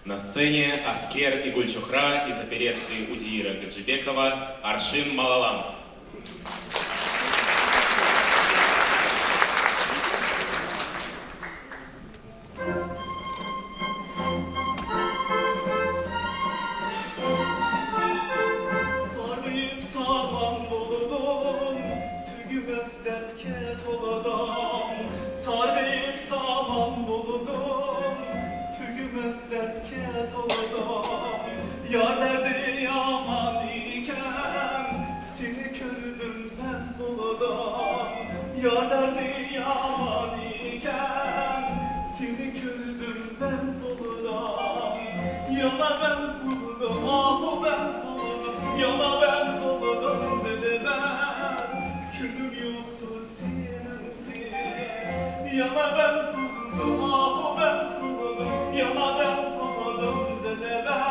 На сцене Аскер и Гульчухра из оперетты Узира Гаджибекова «Аршин Малалам». Yar derdi yaman iken seni gördüm ben buludum. Yar derdi yaman iken seni gördüm ben buludum. Yana ben buludum, ah ben buludum. Yana ben buludum dedi ben. Külüm yoktur sensiz. Yana ben buludum, ah ben buludum. Yana ben buludum dedi ben.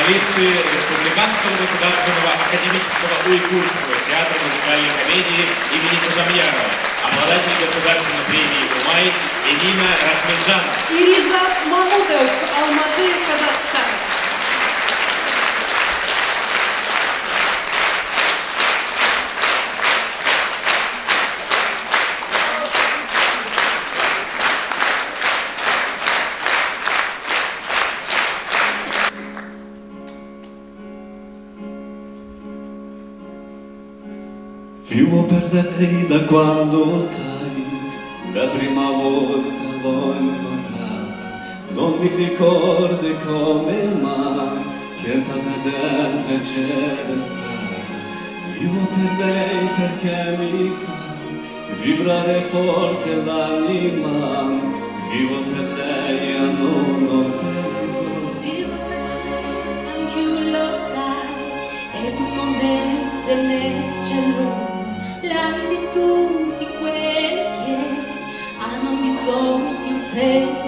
Солисты Республиканского государственного академического уйгурского театра музыкальной комедии имени Кожамьярова, обладатель государственной премии «Умай» Элина Рашмеджанова. Иризат Мамутов, Алматы, Казахстан. Vivo per lei da quando sai, la prima volta l'ho incontrata, non mi ricordi come mai, piantata dentro e c'era strada. Vivo per lei perché mi fa vibrare forte l'anima, vivo per lei a non ho preso. Vivo per lei, anche lo sai, e tu non devi esserne geloso. La virtù di quelli che hanno bisogno sempre